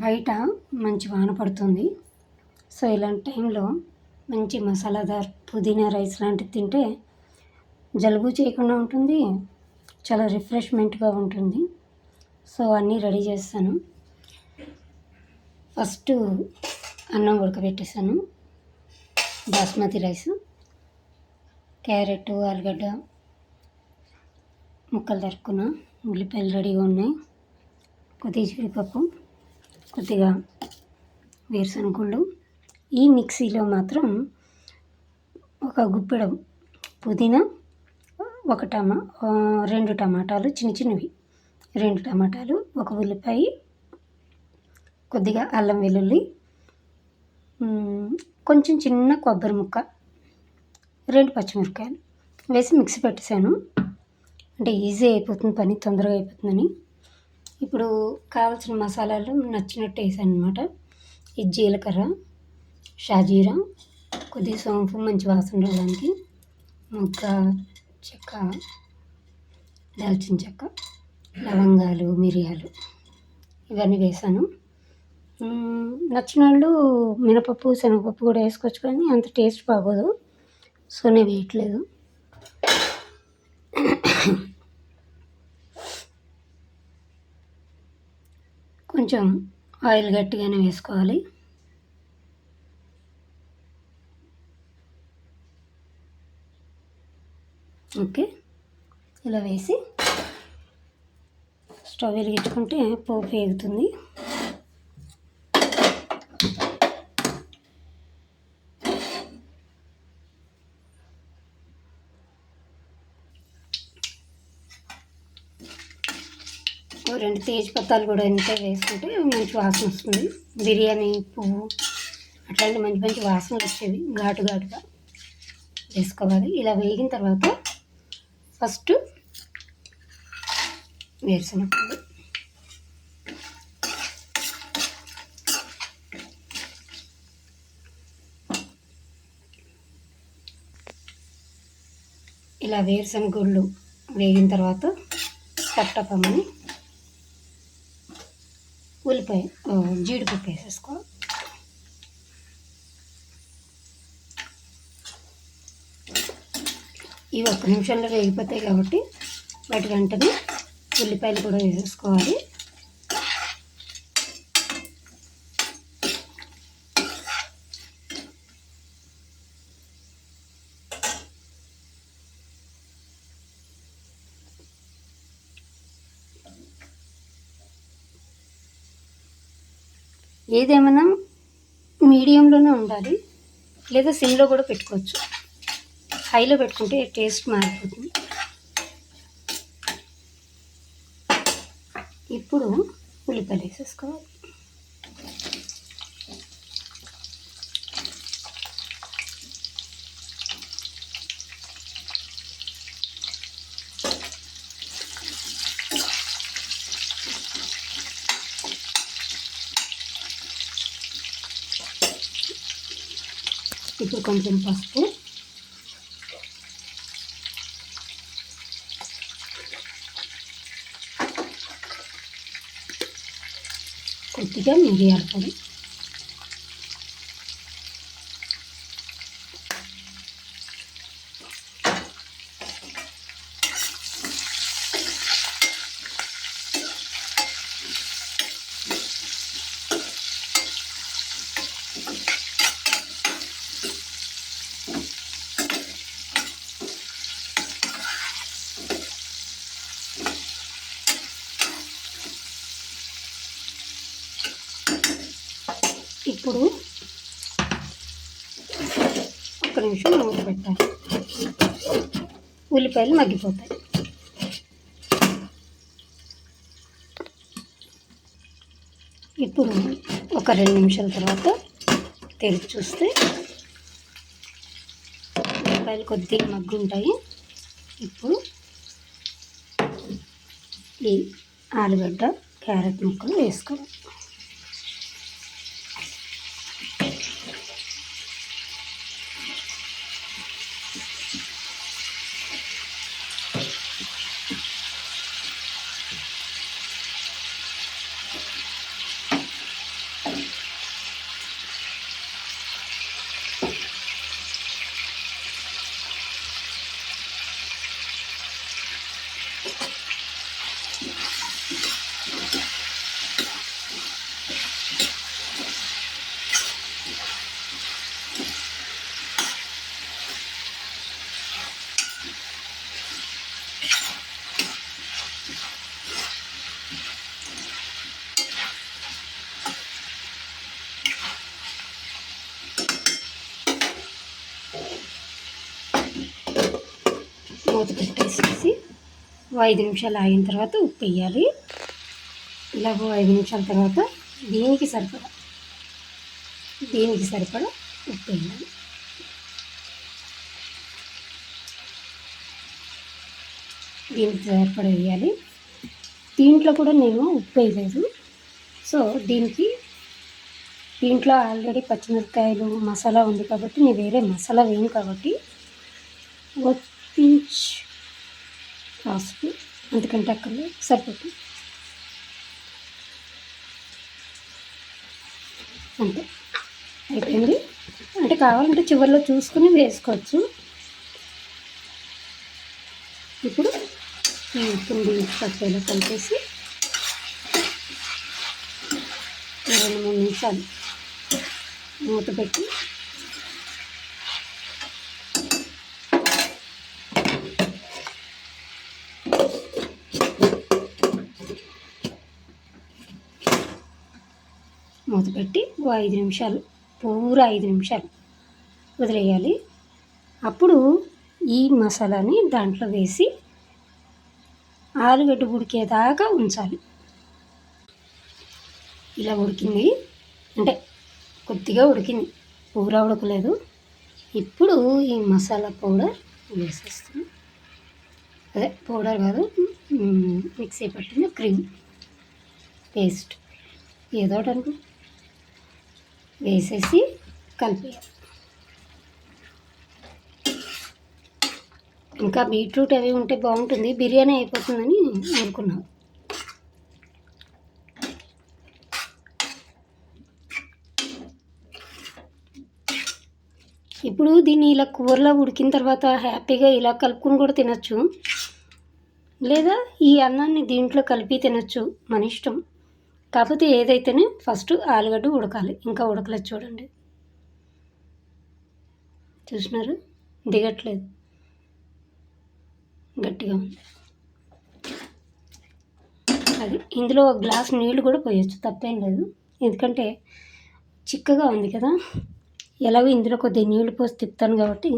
బయట మంచి వాన పడుతుంది. సో ఇలాంటి టైంలో మంచి మసాలాదార్ పుదీనా రైస్ లాంటివి తింటే జలుబు చేయకుండా ఉంటుంది, చాలా రిఫ్రెష్మెంట్గా ఉంటుంది. సో అన్నీ రెడీ చేస్తాను. ఫస్ట్ అన్నం ఉడకబెట్టేసాను, బాస్మతి రైస్, క్యారెట్, ఆలుగడ్డ ముక్కలు తరుక్కున్న, ఉల్లిపాయలు రెడీగా ఉన్నాయి, కొద్దిగా జీడిపప్పు, కొద్దిగా వేరుశనగ గుళ్ళు. ఈ మిక్సీలో మాత్రం ఒక గుప్పెడు పుదీనా, 2 టమాటాలు చిన్న చిన్నవి, 2 టమాటాలు, 1 ఉల్లిపాయ, కొద్దిగా అల్లం వెల్లుల్లి, కొంచెం చిన్న కొబ్బరి ముక్క, 2 పచ్చిమిరపకాయలు వేసి మిక్సీ పెట్టేశాను. అంటే ఈజీ అయిపోతుంది, పని తొందరగా అయిపోతుందని. ఇప్పుడు కావాల్సిన మసాలాలు నచ్చినట్టు వేసాను అనమాట. ఇది జీలకర్ర, షాజీరా, కొద్దిగా సోంపు మంచి వాసన రావడానికి, మొగ్గ చెక్క, దాల్చిన చెక్క, లవంగాలు, మిరియాలు ఇవన్నీ వేసాను. నచ్చిన వాళ్ళు మినపప్పు, శనగపప్పు కూడా వేసుకోవచ్చు, కానీ అంత టేస్ట్ బాగోదు. సో నేను వేయట్లేదు. కొంచెం ఆయిల్ గట్టిగానే వేసుకోవాలి. ఓకే, ఇలా వేసి స్టవ్ వెలిగించుకుంటే పోపు వేగుతుంది. ఓ 2 తేజ్పత్తాలు కూడా ఇంతే వేసుకుంటే మంచి వాసన వస్తుంది. బిర్యానీ పువ్వు అట్లాంటి మంచి మంచి వాసనలు వచ్చేవి, ఘాటుగా వేసుకోవాలి. ఇలా వేగిన తర్వాత ఫస్ట్ వేరుశనగపప్పు, ఇలా వేరుశనగ గుళ్ళు వేగిన తర్వాత కట్టపమ్మని ఉల్లిపాయ, జీడిపప్పు వేసేసుకోవాలి. ఇవి 1 నిమిషంలో వేగిపోతాయి కాబట్టి వాటి వెంటనే ఉల్లిపాయలు కూడా వేసేసుకోవాలి. ఏదేమైనా మీడియంలోనే ఉండాలి, లేదా సిమ్లో కూడా పెట్టుకోవచ్చు. హైలో పెట్టుకుంటే టేస్ట్ మారిపోతుంది. ఇప్పుడు ఉల్లిపాయలు వేసేసుకోవాలి. ఇప్పుడు కొంచెం పసుపు, కొద్దిగా మిరియాల పొడి, ఇప్పుడు 1 నిమిషం మూత పెట్టాలి, ఉల్లిపాయలు మగ్గిపోతాయి. ఇప్పుడు ఒక 2 నిమిషాల తర్వాత తెరిచి చూస్తే ఉల్లిపాయలు కొద్దిగా మగ్గుంటాయి. ఇప్పుడు ఈ ఆలుగడ్డ, క్యారెట్ ముక్కలు వేసుకోవాలి. మూత పెట్టేసేసి 5 నిమిషాలు ఆగిన తర్వాత ఉప్పు వేయాలి. ఇలాగో 5 నిమిషాల తర్వాత దీనికి సరిపడా ఉప్పు వేయాలి. దీనికి సరిపడా వేయాలి. దీంట్లో కూడా నేను ఉప్పు వేయలేదు. సో దీంట్లో ఆల్రెడీ పచ్చిమిరపకాయలు మసాలా ఉంది కాబట్టి నేను వేరే మసాలా వేయను కాబట్టి పించ్ పసుపు అంతకంటే అక్కడ సరిపోతుంది అంతే, అయిపోయింది. అంటే కావాలంటే చివరిలో చూసుకుని వేసుకోవచ్చు. ఇప్పుడు ఈ ఉప్పుని పచ్చేలా కలిపేసి 2-3 నిమిషాలు మూత పెట్టి ఓ 5 నిమిషాలు పూరా 5 నిమిషాలు వదిలేయాలి. అప్పుడు ఈ మసాలాని దాంట్లో వేసి ఆలుగడ్డ ఉడికేదాకా ఉంచాలి. ఇలా ఉడికింది అంటే కొద్దిగా ఉడికింది, పూరా ఉడకలేదు. ఇప్పుడు ఈ మసాలా పౌడర్ వేసేస్తాను. అదే పౌడర్ కాదు, మిక్సీ పట్టిన క్రీమ్ పేస్ట్ ఏదో ఒకటి వేసేసి కలిపేయాలి. ఇంకా బీట్రూట్ అవి ఉంటే బాగుంటుంది, బిర్యానీ అయిపోతుందని అనుకున్నాను. ఇప్పుడు దీన్ని ఇలా కూరలో ఉడికిన తర్వాత హ్యాపీగా ఇలా కలుపుకొని కూడా తినచ్చు, లేదా ఈ అన్నాన్ని దీంట్లో కలిపి తినచ్చు, మన ఇష్టం. కాకపోతే ఏదైతేనే ఫస్ట్ ఆలుగడ్డ ఉడకాలి. ఇంకా ఉడకలేదు చూడండి, చూసినారు దిగట్లేదు, గట్టిగా ఉంది. అది ఇందులో ఒక గ్లాస్ నీళ్ళు కూడా పోయొచ్చు, తప్పేం లేదు. ఎందుకంటే చిక్కగా ఉంది కదా, ఎలాగో ఇందులో కొద్దిగా నీళ్ళు పోసి తిప్పుతాను కాబట్టి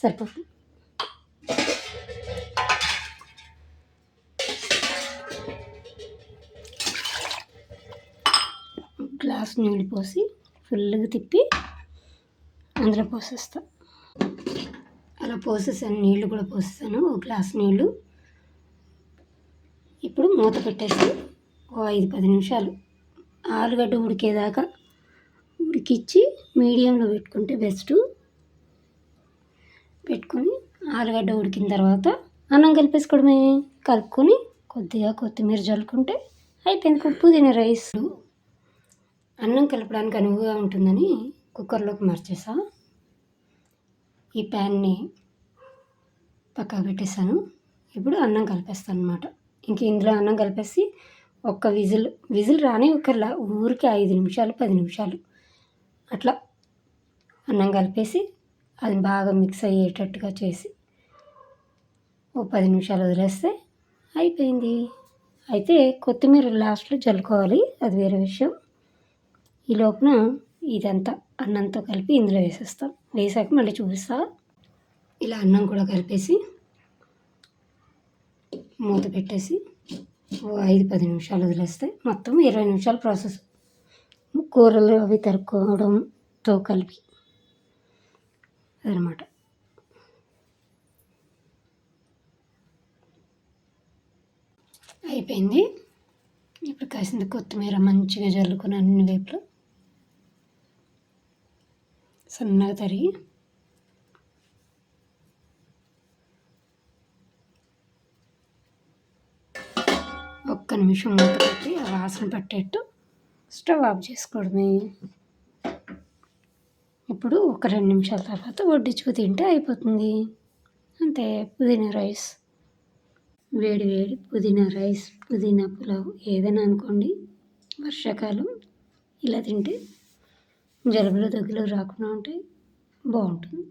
సరిపోతుంది. గ్లాస్ నీళ్ళు పోసి ఫుల్గా తిప్పి అందులో పోసేస్తా. అలా పోసేసాను, నీళ్ళు కూడా పోసేసాను, ఒక గ్లాస్ నీళ్ళు. ఇప్పుడు మూత పెట్టేసి ఓ 5-10 నిమిషాలు ఆలుగడ్డ ఉడికేదాకా ఉడికిచ్చి మీడియంలో పెట్టుకుంటే బెస్ట్. పెట్టుకొని ఆలుగడ్డ ఉడికిన తర్వాత అన్నం కలిపేసుకోవడమే. కలుపుకొని కొద్దిగా కొత్తిమీర చల్లుకుంటే అయిపోయింది ఉప్పు తినే రైస్. అన్నం కలపడానికి అనువుగా ఉంటుందని కుక్కర్లోకి మార్చేసా. ఈ ప్యాన్ని పక్కకు పెట్టేసాను. ఇప్పుడు అన్నం కలిపేస్తాను అనమాట. ఇంక ఇందులో అన్నం కలిపేసి ఒక్క విజిల్ రాని ఒకర్లా ఊరికి 5 నిమిషాలు 10 నిమిషాలు అట్లా అన్నం కలిపేసి అది బాగా మిక్స్ అయ్యేటట్టుగా చేసి ఓ 10 నిమిషాలు వదిలేస్తే అయిపోయింది. అయితే కొత్తిమీర లాస్ట్లో చల్లుకోవాలి, అది వేరే విషయం. ఈ లోపున ఇదంతా అన్నంతో కలిపి ఇందులో వేసేస్తాం. వేసాక మళ్ళీ చూపిస్తా. ఇలా అన్నం కూడా కలిపేసి మూత పెట్టేసి ఓ 5-10 నిమిషాలు వదిలేస్తే మొత్తం 20 నిమిషాల ప్రాసెస్. కూరలు అవి తరుక్కోవడంతో కలిపి అదనమాట. అయిపోయింది. ఇప్పుడు కాసింది కొత్తిమీర మంచిగా జల్లుకొని అన్ని వైపులు సన్నగా తరిగి ఒక్క నిమిషం మూత పెట్టి ఆ వాసన పట్టేట్టు స్టవ్ ఆఫ్ చేసుకోవడమే. ఇప్పుడు ఒక 2 నిమిషాల తర్వాత వడ్డించుకు తింటే అయిపోతుంది. అంతే, పుదీనా రైస్. వేడి వేడి పుదీనా రైస్, పుదీనా పులావ్ ఏదైనా అనుకోండి. వర్షాకాలం ఇలా తింటే జలుబులు దగ్గులు రాకుండా ఉంటే బాగుంటుంది.